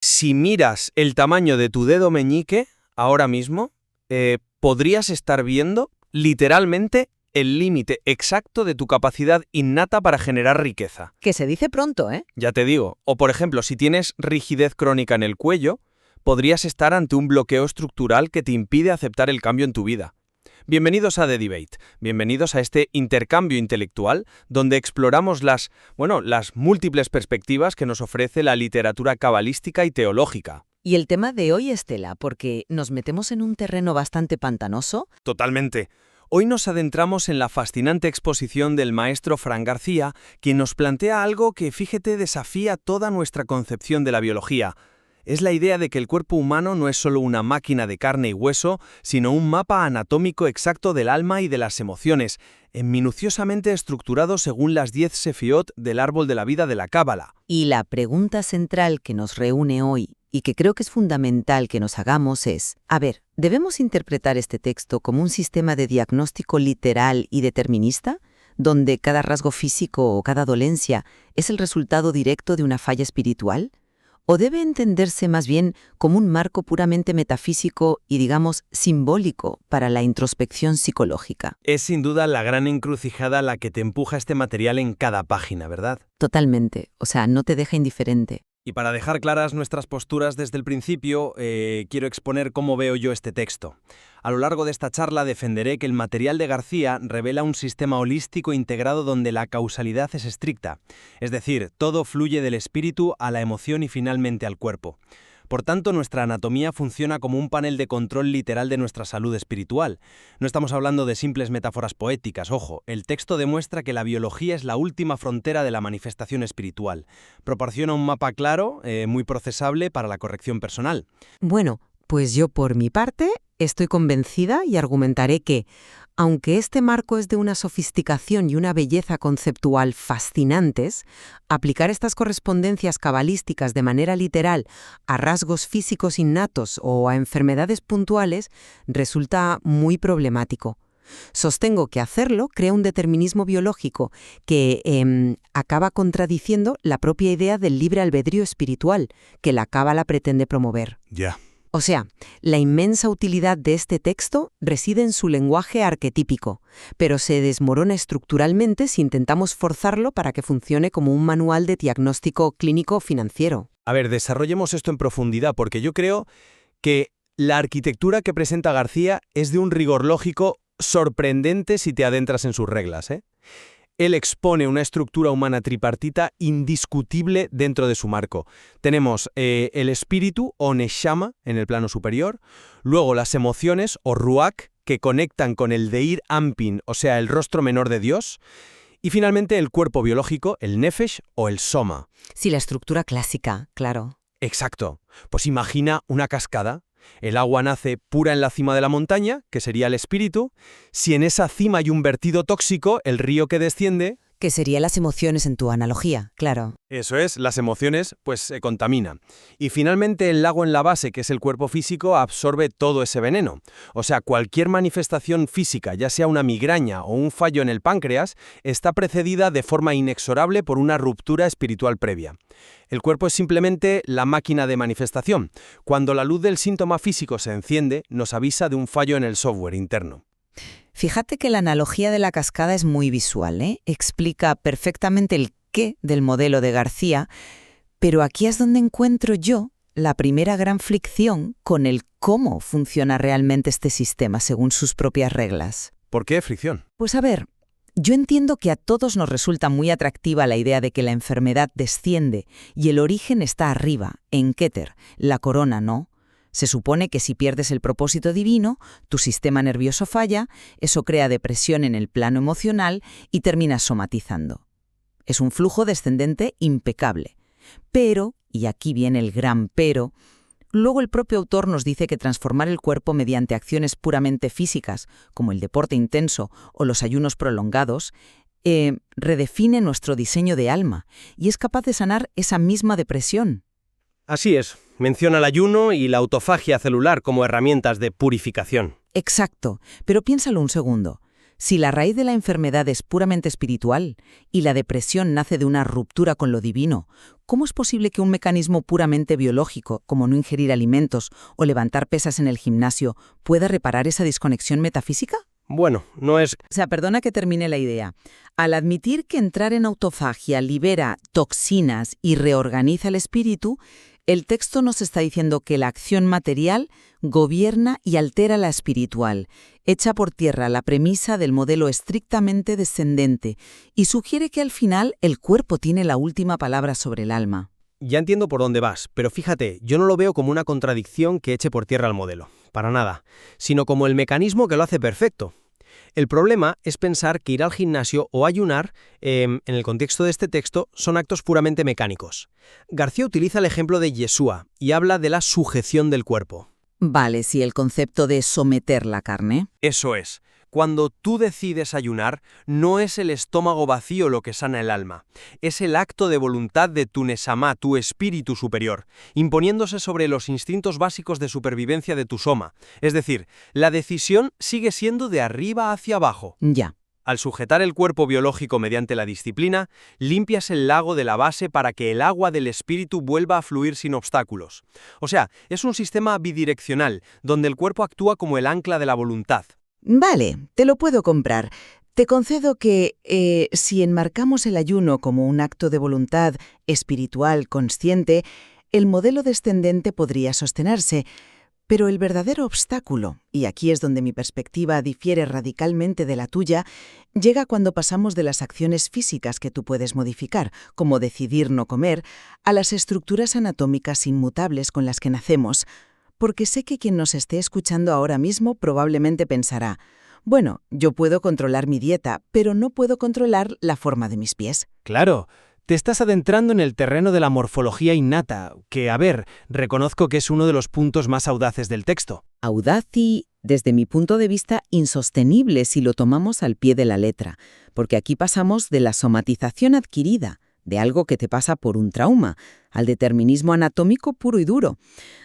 Si miras el tamaño de tu dedo meñique ahora mismo, podrías estar viendo literalmente el límite exacto de tu capacidad innata para generar riqueza. Que se dice pronto, ¿eh? Ya te digo. O por ejemplo, si tienes rigidez crónica en el cuello, podrías estar ante un bloqueo estructural que te impide aceptar el cambio en tu vida. Bienvenidos a The Debate, bienvenidos a este intercambio intelectual donde exploramos las múltiples perspectivas que nos ofrece la literatura cabalística y teológica. Y el tema de hoy es tela, porque nos metemos en un terreno bastante pantanoso. Totalmente. Hoy nos adentramos en la fascinante exposición del maestro Fran García, quien nos plantea algo que, fíjate, desafía toda nuestra concepción de la biología. Es la idea de que el cuerpo humano no es solo una máquina de carne y hueso, sino un mapa anatómico exacto del alma y de las emociones, minuciosamente estructurado según las 10 sefiot del árbol de la vida de la Cábala. Y la pregunta central que nos reúne hoy, y que creo que es fundamental que nos hagamos es, ¿debemos interpretar este texto como un sistema de diagnóstico literal y determinista, donde cada rasgo físico o cada dolencia es el resultado directo de una falla espiritual? ¿O debe entenderse más bien como un marco puramente metafísico y, digamos, simbólico para la introspección psicológica? Es sin duda la gran encrucijada la que te empuja este material en cada página, ¿verdad? Totalmente. O sea, no te deja indiferente. Y para dejar claras nuestras posturas desde el principio, quiero exponer cómo veo yo este texto. A lo largo de esta charla defenderé que el material de García revela un sistema holístico integrado donde la causalidad es estricta, es decir, todo fluye del espíritu a la emoción y finalmente al cuerpo. Por tanto, nuestra anatomía funciona como un panel de control literal de nuestra salud espiritual. No estamos hablando de simples metáforas poéticas, ojo, el texto demuestra que la biología es la última frontera de la manifestación espiritual. Proporciona un mapa claro, muy procesable para la corrección personal. Bueno, pues yo por mi parte estoy convencida y argumentaré que, aunque este marco es de una sofisticación y una belleza conceptual fascinantes, aplicar estas correspondencias cabalísticas de manera literal a rasgos físicos innatos o a enfermedades puntuales resulta muy problemático. Sostengo que hacerlo crea un determinismo biológico que acaba contradiciendo la propia idea del libre albedrío espiritual que la Cábala pretende promover. Ya. O sea, la inmensa utilidad de este texto reside en su lenguaje arquetípico, pero se desmorona estructuralmente si intentamos forzarlo para que funcione como un manual de diagnóstico clínico financiero. Desarrollemos esto en profundidad, porque yo creo que la arquitectura que presenta García es de un rigor lógico sorprendente si te adentras en sus reglas, ¿eh? Él expone una estructura humana tripartita indiscutible dentro de su marco. Tenemos el espíritu o neshama en el plano superior, luego las emociones o ruach que conectan con el deir ampin, o sea, el rostro menor de Dios, y finalmente el cuerpo biológico, el nefesh o el soma. Sí, la estructura clásica, claro. Exacto. Pues imagina una cascada. El agua nace pura en la cima de la montaña, que sería el espíritu. Si en esa cima hay un vertido tóxico, el río que desciende... Que serían las emociones en tu analogía, claro. Eso es, las emociones pues se contaminan. Y finalmente el lago en la base, que es el cuerpo físico, absorbe todo ese veneno. O sea, cualquier manifestación física, ya sea una migraña o un fallo en el páncreas, está precedida de forma inexorable por una ruptura espiritual previa. El cuerpo es simplemente la máquina de manifestación. Cuando la luz del síntoma físico se enciende, nos avisa de un fallo en el software interno. Fíjate que la analogía de la cascada es muy visual, ¿eh? Explica perfectamente el qué del modelo de García, pero aquí es donde encuentro yo la primera gran fricción con el cómo funciona realmente este sistema según sus propias reglas. ¿Por qué fricción? Pues yo entiendo que a todos nos resulta muy atractiva la idea de que la enfermedad desciende y el origen está arriba, en Keter, la corona no. Se supone que si pierdes el propósito divino, tu sistema nervioso falla, eso crea depresión en el plano emocional y terminas somatizando. Es un flujo descendente impecable. Pero, y aquí viene el gran pero, luego el propio autor nos dice que transformar el cuerpo mediante acciones puramente físicas, como el deporte intenso o los ayunos prolongados, redefine nuestro diseño de alma y es capaz de sanar esa misma depresión. Así es, menciona el ayuno y la autofagia celular como herramientas de purificación. Exacto, pero piénsalo un segundo. Si la raíz de la enfermedad es puramente espiritual y la depresión nace de una ruptura con lo divino, ¿cómo es posible que un mecanismo puramente biológico, como no ingerir alimentos o levantar pesas en el gimnasio, pueda reparar esa desconexión metafísica? Bueno, no es... Perdona que termine la idea. Al admitir que entrar en autofagia libera toxinas y reorganiza el espíritu, el texto nos está diciendo que la acción material gobierna y altera la espiritual, echa por tierra la premisa del modelo estrictamente descendente y sugiere que al final el cuerpo tiene la última palabra sobre el alma. Ya entiendo por dónde vas, pero fíjate, yo no lo veo como una contradicción que eche por tierra el modelo, para nada, sino como el mecanismo que lo hace perfecto. El problema es pensar que ir al gimnasio o ayunar, en el contexto de este texto, son actos puramente mecánicos. García utiliza el ejemplo de Yeshua y habla de la sujeción del cuerpo. Vale, sí, el concepto de someter la carne. Eso es. Cuando tú decides ayunar, no es el estómago vacío lo que sana el alma. Es el acto de voluntad de tu Neshama, tu espíritu superior, imponiéndose sobre los instintos básicos de supervivencia de tu soma. Es decir, la decisión sigue siendo de arriba hacia abajo. Ya. Al sujetar el cuerpo biológico mediante la disciplina, limpias el lago de la base para que el agua del espíritu vuelva a fluir sin obstáculos. O sea, es un sistema bidireccional, donde el cuerpo actúa como el ancla de la voluntad. Vale, te lo puedo comprar. Te concedo que si enmarcamos el ayuno como un acto de voluntad espiritual consciente, el modelo descendente podría sostenerse. Pero el verdadero obstáculo, y aquí es donde mi perspectiva difiere radicalmente de la tuya, llega cuando pasamos de las acciones físicas que tú puedes modificar, como decidir no comer, a las estructuras anatómicas inmutables con las que nacemos. Porque sé que quien nos esté escuchando ahora mismo probablemente pensará, bueno, yo puedo controlar mi dieta, pero no puedo controlar la forma de mis pies. Claro, te estás adentrando en el terreno de la morfología innata, que, reconozco que es uno de los puntos más audaces del texto. Audaz y, desde mi punto de vista, insostenible si lo tomamos al pie de la letra, porque aquí pasamos de la somatización adquirida, de algo que te pasa por un trauma, al determinismo anatómico puro y duro.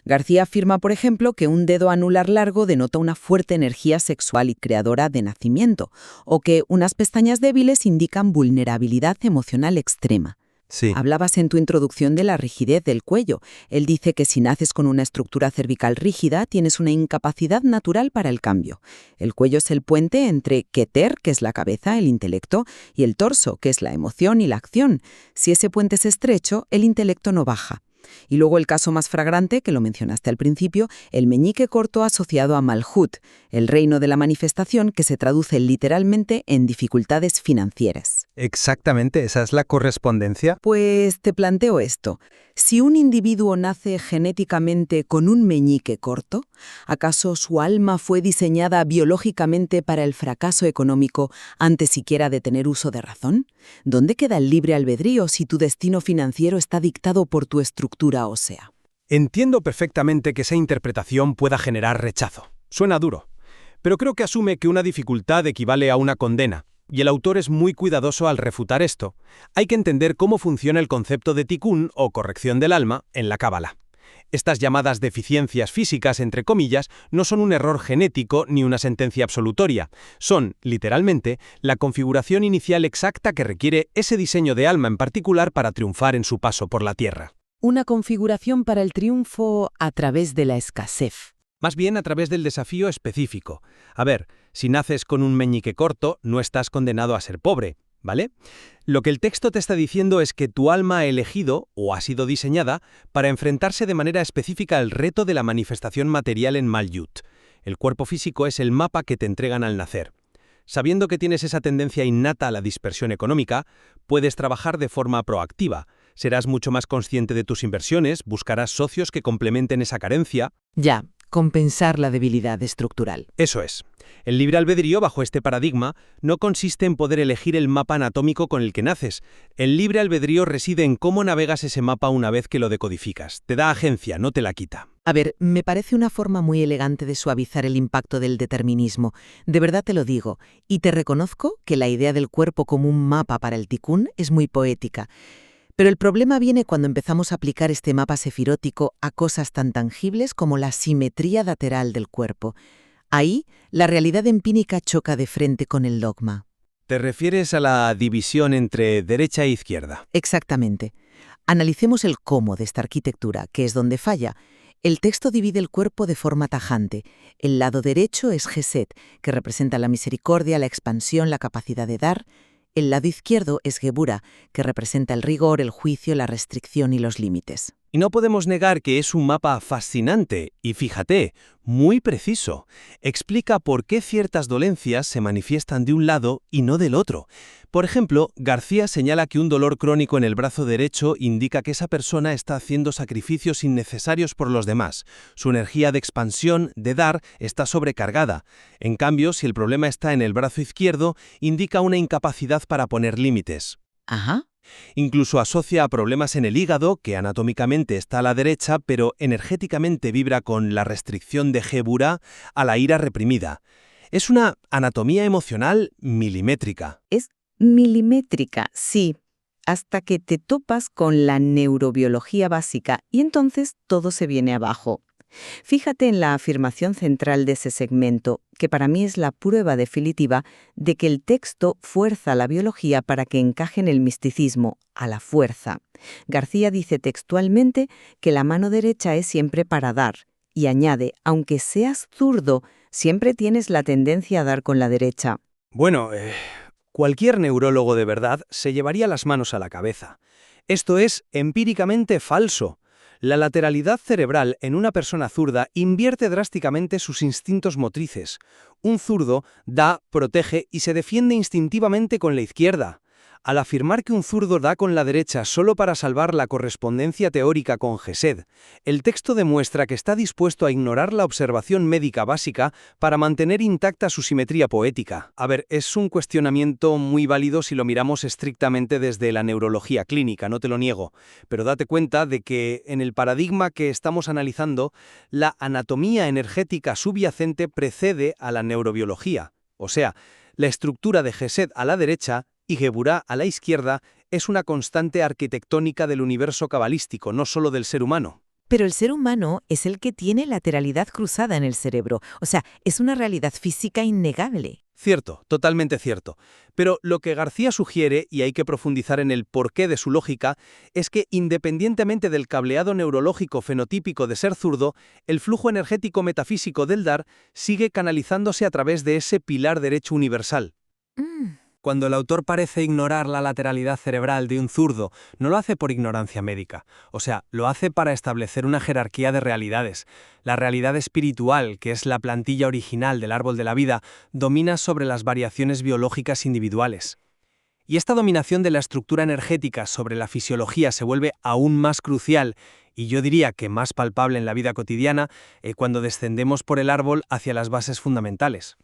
García afirma, por ejemplo, que un dedo anular largo denota una fuerte energía sexual y creadora de nacimiento, o que unas pestañas débiles indican vulnerabilidad emocional extrema. Sí. Hablabas en tu introducción de la rigidez del cuello. Él dice que si naces con una estructura cervical rígida, tienes una incapacidad natural para el cambio. El cuello es el puente entre Keter, que es la cabeza, el intelecto, y el torso, que es la emoción y la acción. Si ese puente es estrecho, el intelecto no baja. Y luego el caso más flagrante, que lo mencionaste al principio, el meñique corto asociado a Malhut, el reino de la manifestación que se traduce literalmente en dificultades financieras. Exactamente, esa es la correspondencia. Pues te planteo esto. Si un individuo nace genéticamente con un meñique corto, ¿acaso su alma fue diseñada biológicamente para el fracaso económico antes siquiera de tener uso de razón? ¿Dónde queda el libre albedrío si tu destino financiero está dictado por tu estructura ósea? Entiendo perfectamente que esa interpretación pueda generar rechazo. Suena duro. Pero creo que asume que una dificultad equivale a una condena. Y el autor es muy cuidadoso al refutar esto. Hay que entender cómo funciona el concepto de tikkun, o corrección del alma, en la Cábala. Estas llamadas deficiencias físicas, entre comillas, no son un error genético ni una sentencia absolutoria. Son, literalmente, la configuración inicial exacta que requiere ese diseño de alma en particular para triunfar en su paso por la tierra. Una configuración para el triunfo a través de la escasez. Más bien a través del desafío específico. Si naces con un meñique corto, no estás condenado a ser pobre, ¿vale? Lo que el texto te está diciendo es que tu alma ha elegido, o ha sido diseñada, para enfrentarse de manera específica al reto de la manifestación material en Malyut. El cuerpo físico es el mapa que te entregan al nacer. Sabiendo que tienes esa tendencia innata a la dispersión económica, puedes trabajar de forma proactiva. Serás mucho más consciente de tus inversiones, buscarás socios que complementen esa carencia. Ya, compensar la debilidad estructural. Eso es. El libre albedrío, bajo este paradigma, no consiste en poder elegir el mapa anatómico con el que naces. El libre albedrío reside en cómo navegas ese mapa una vez que lo decodificas. Te da agencia, no te la quita. Me parece una forma muy elegante de suavizar el impacto del determinismo. De verdad te lo digo. Y te reconozco que la idea del cuerpo como un mapa para el tikkun es muy poética. Pero el problema viene cuando empezamos a aplicar este mapa sefirótico a cosas tan tangibles como la simetría lateral del cuerpo. Ahí, la realidad empírica choca de frente con el dogma. ¿Te refieres a la división entre derecha e izquierda? Exactamente. Analicemos el cómo de esta arquitectura, que es donde falla. El texto divide el cuerpo de forma tajante. El lado derecho es Gesed, que representa la misericordia, la expansión, la capacidad de dar. El lado izquierdo es Gebura, que representa el rigor, el juicio, la restricción y los límites. Y no podemos negar que es un mapa fascinante y, fíjate, muy preciso. Explica por qué ciertas dolencias se manifiestan de un lado y no del otro. Por ejemplo, García señala que un dolor crónico en el brazo derecho indica que esa persona está haciendo sacrificios innecesarios por los demás. Su energía de expansión, de dar, está sobrecargada. En cambio, si el problema está en el brazo izquierdo, indica una incapacidad para poner límites. Ajá. Incluso asocia a problemas en el hígado, que anatómicamente está a la derecha, pero energéticamente vibra con la restricción de Gebura a la ira reprimida. Es una anatomía emocional milimétrica. Es milimétrica, sí, hasta que te topas con la neurobiología básica y entonces todo se viene abajo. Fíjate en la afirmación central de ese segmento, que para mí es la prueba definitiva de que el texto fuerza la biología para que encaje en el misticismo, a la fuerza. García dice textualmente que la mano derecha es siempre para dar, y añade, aunque seas zurdo, siempre tienes la tendencia a dar con la derecha. Bueno, cualquier neurólogo de verdad se llevaría las manos a la cabeza. Esto es empíricamente falso. La lateralidad cerebral en una persona zurda invierte drásticamente sus instintos motrices. Un zurdo da, protege y se defiende instintivamente con la izquierda. Al afirmar que un zurdo da con la derecha solo para salvar la correspondencia teórica con Gesed, el texto demuestra que está dispuesto a ignorar la observación médica básica para mantener intacta su simetría poética. A ver, es un cuestionamiento muy válido si lo miramos estrictamente desde la neurología clínica, no te lo niego, pero date cuenta de que en el paradigma que estamos analizando, la anatomía energética subyacente precede a la neurobiología. O sea, la estructura de Gesed a la derecha y Geburá a la izquierda es una constante arquitectónica del universo cabalístico, no solo del ser humano. Pero el ser humano es el que tiene lateralidad cruzada en el cerebro, o sea, es una realidad física innegable. Cierto, totalmente cierto. Pero lo que García sugiere, y hay que profundizar en el porqué de su lógica, es que independientemente del cableado neurológico fenotípico de ser zurdo, el flujo energético metafísico del dar sigue canalizándose a través de ese pilar derecho universal. Cuando el autor parece ignorar la lateralidad cerebral de un zurdo, no lo hace por ignorancia médica. O sea, lo hace para establecer una jerarquía de realidades. La realidad espiritual, que es la plantilla original del árbol de la vida, domina sobre las variaciones biológicas individuales. Y esta dominación de la estructura energética sobre la fisiología se vuelve aún más crucial, y yo diría que más palpable en la vida cotidiana, cuando descendemos por el árbol hacia las bases fundamentales.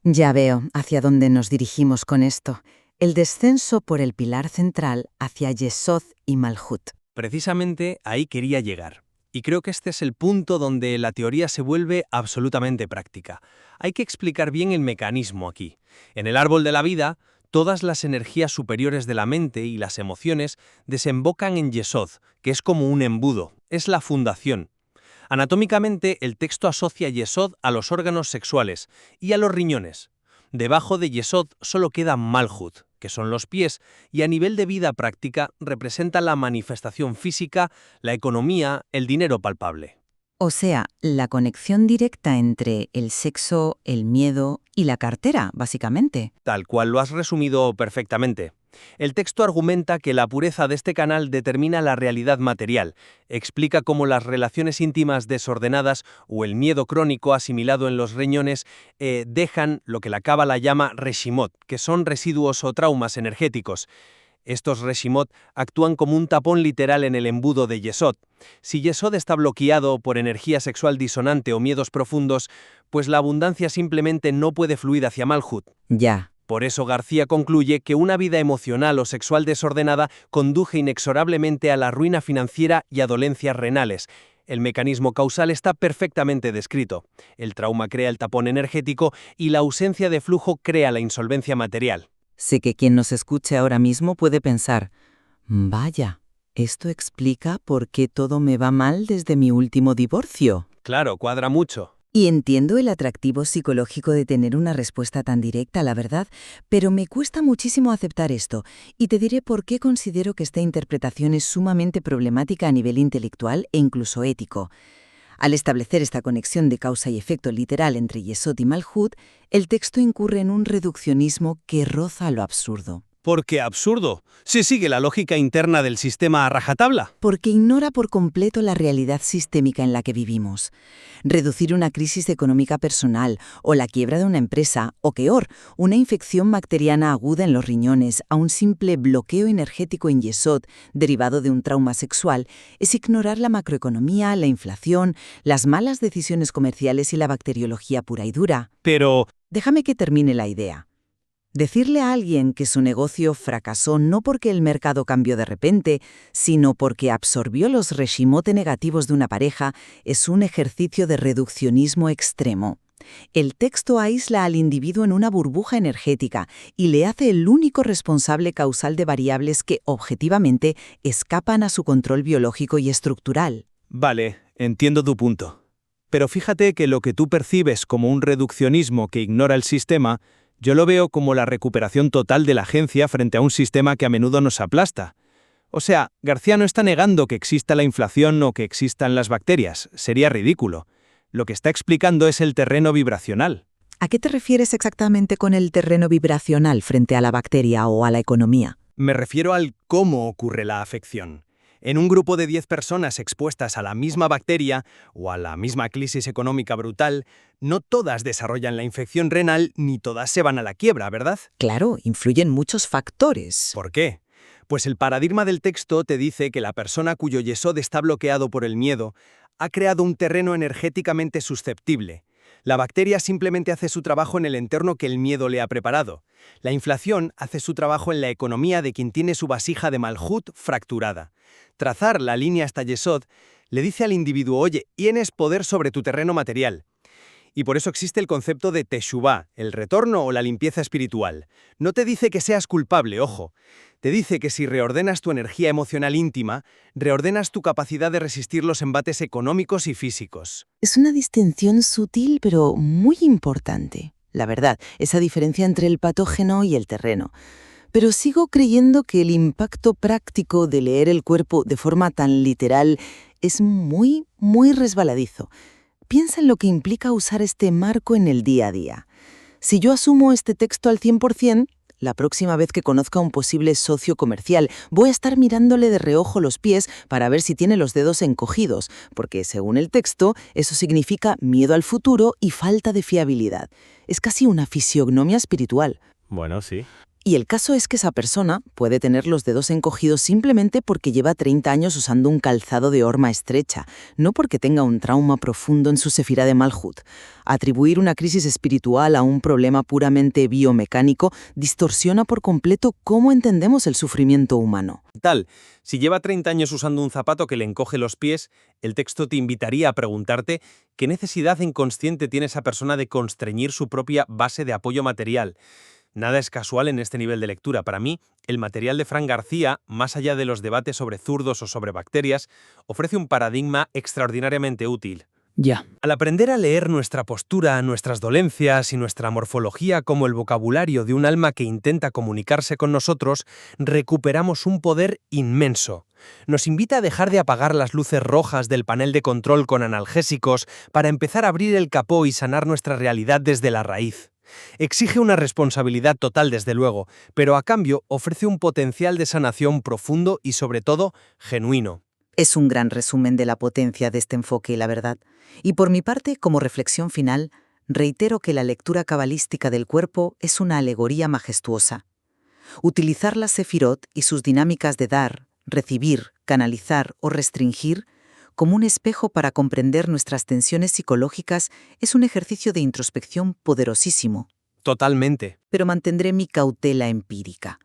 Ya veo hacia dónde nos dirigimos con esto. El descenso por el pilar central hacia Yesod y Malhut. Precisamente ahí quería llegar. Y creo que este es el punto donde la teoría se vuelve absolutamente práctica. Hay que explicar bien el mecanismo aquí. En el árbol de la vida, todas las energías superiores de la mente y las emociones desembocan en Yesod, que es como un embudo, es la fundación. Anatómicamente, el texto asocia Yesod a los órganos sexuales y a los riñones. Debajo de Yesod solo queda Malhut, que son los pies, y a nivel de vida práctica representa la manifestación física, la economía, el dinero palpable. O sea, la conexión directa entre el sexo, el miedo y la cartera, básicamente. Tal cual lo has resumido perfectamente. El texto argumenta que la pureza de este canal determina la realidad material, explica cómo las relaciones íntimas desordenadas o el miedo crónico asimilado en los riñones dejan lo que la Cábala llama reshimot, que son residuos o traumas energéticos. Estos reshimot actúan como un tapón literal en el embudo de Yesod. Si Yesod está bloqueado por energía sexual disonante o miedos profundos, pues la abundancia simplemente no puede fluir hacia Malhut. Ya. Por eso García concluye que una vida emocional o sexual desordenada conduce inexorablemente a la ruina financiera y a dolencias renales. El mecanismo causal está perfectamente descrito. El trauma crea el tapón energético y la ausencia de flujo crea la insolvencia material. Sé que quien nos escuche ahora mismo puede pensar, vaya, esto explica por qué todo me va mal desde mi último divorcio. Claro, cuadra mucho. Y entiendo el atractivo psicológico de tener una respuesta tan directa, la verdad, pero me cuesta muchísimo aceptar esto, y te diré por qué considero que esta interpretación es sumamente problemática a nivel intelectual e incluso ético. Al establecer esta conexión de causa y efecto literal entre Yesod y Malhut, el texto incurre en un reduccionismo que roza lo absurdo. ¿Por qué absurdo? Se sigue la lógica interna del sistema a rajatabla. Porque ignora por completo la realidad sistémica en la que vivimos. Reducir una crisis económica personal o la quiebra de una empresa, o peor, una infección bacteriana aguda en los riñones a un simple bloqueo energético en Yesod derivado de un trauma sexual, es ignorar la macroeconomía, la inflación, las malas decisiones comerciales y la bacteriología pura y dura. Pero Déjame que termine la idea. Decirle a alguien que su negocio fracasó no porque el mercado cambió de repente, sino porque absorbió los reshimote negativos de una pareja, es un ejercicio de reduccionismo extremo. El texto aísla al individuo en una burbuja energética y le hace el único responsable causal de variables que, objetivamente, escapan a su control biológico y estructural. vale, entiendo tu punto. Pero fíjate que lo que tú percibes como un reduccionismo que ignora el sistema, yo lo veo como la recuperación total de la agencia frente a un sistema que a menudo nos aplasta. O sea, García no está negando que exista la inflación o que existan las bacterias, sería ridículo. Lo que está explicando es el terreno vibracional. ¿A qué te refieres exactamente con el terreno vibracional frente a la bacteria o a la economía? Me refiero al cómo ocurre la afección. En un grupo de 10 personas expuestas a la misma bacteria o a la misma crisis económica brutal, no todas desarrollan la infección renal ni todas se van a la quiebra, ¿verdad? Claro, influyen muchos factores. ¿Por qué? Pues el paradigma del texto te dice que la persona cuyo yesod está bloqueado por el miedo ha creado un terreno energéticamente susceptible. La bacteria simplemente hace su trabajo en el entorno que el miedo le ha preparado. La inflación hace su trabajo en la economía de quien tiene su vasija de Malhut fracturada. Trazar la línea hasta Yesod le dice al individuo, oye, tienes poder sobre tu terreno material. Y por eso existe el concepto de Teshuvá, el retorno o la limpieza espiritual. No te dice que seas culpable, ojo. Te dice que si reordenas tu energía emocional íntima, reordenas tu capacidad de resistir los embates económicos y físicos. Es una distinción sutil pero muy importante. La verdad, esa diferencia entre el patógeno y el terreno. Pero sigo creyendo que el impacto práctico de leer el cuerpo de forma tan literal es muy resbaladizo. Piensa en lo que implica usar este marco en el día a día. Si yo asumo este texto al 100%, la próxima vez que conozca a un posible socio comercial, voy a estar mirándole de reojo los pies para ver si tiene los dedos encogidos, porque según el texto, eso significa miedo al futuro y falta de fiabilidad. Es casi una fisiognomia espiritual. Bueno, sí. Y el caso es que esa persona puede tener los dedos encogidos simplemente porque lleva 30 años usando un calzado de horma estrecha, no porque tenga un trauma profundo en su sefirá de Malhut. Atribuir una crisis espiritual a un problema puramente biomecánico distorsiona por completo cómo entendemos el sufrimiento humano. Si lleva 30 años usando un zapato que le encoge los pies, el texto te invitaría a preguntarte qué necesidad inconsciente tiene esa persona de constreñir su propia base de apoyo material. Nada es casual en este nivel de lectura. Para mí, el material de Fran García, más allá de los debates sobre zurdos o sobre bacterias, ofrece un paradigma extraordinariamente útil. Ya. Al aprender a leer nuestra postura, nuestras dolencias y nuestra morfología como el vocabulario de un alma que intenta comunicarse con nosotros, recuperamos un poder inmenso. Nos invita a dejar de apagar las luces rojas del panel de control con analgésicos para empezar a abrir el capó y sanar nuestra realidad desde la raíz. Exige una responsabilidad total, desde luego, pero a cambio ofrece un potencial de sanación profundo y, sobre todo, genuino. Es un gran resumen de la potencia de este enfoque, la verdad. Y por mi parte, como reflexión final, reitero que la lectura cabalística del cuerpo es una alegoría majestuosa. Utilizar la sefirot y sus dinámicas de dar, recibir, canalizar o restringir como un espejo para comprender nuestras tensiones psicológicas es un ejercicio de introspección poderosísimo. Totalmente. Pero mantendré mi cautela empírica.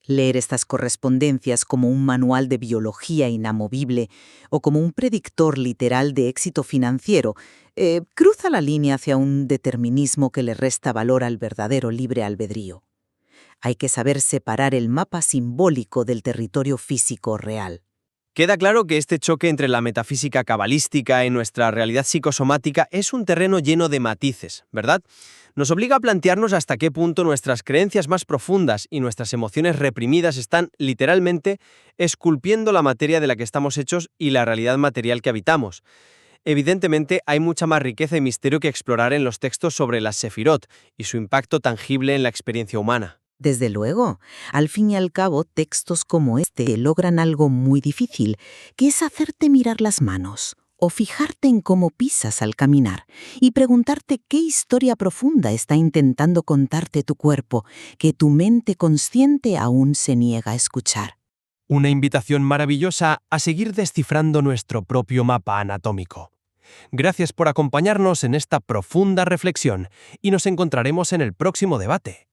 Leer estas correspondencias como un manual de biología inamovible o como un predictor literal de éxito financiero cruza la línea hacia un determinismo que le resta valor al verdadero libre albedrío. Hay que saber separar el mapa simbólico del territorio físico real. Queda claro que este choque entre la metafísica cabalística y nuestra realidad psicosomática es un terreno lleno de matices, ¿verdad? Nos obliga a plantearnos hasta qué punto nuestras creencias más profundas y nuestras emociones reprimidas están literalmente esculpiendo la materia de la que estamos hechos y la realidad material que habitamos. Evidentemente, hay mucha más riqueza y misterio que explorar en los textos sobre las Sefirot y su impacto tangible en la experiencia humana. Desde luego, al fin y al cabo, textos como este logran algo muy difícil, que es hacerte mirar las manos o fijarte en cómo pisas al caminar y preguntarte qué historia profunda está intentando contarte tu cuerpo, que tu mente consciente aún se niega a escuchar. Una invitación maravillosa a seguir descifrando nuestro propio mapa anatómico. Gracias por acompañarnos en esta profunda reflexión y nos encontraremos en el próximo debate.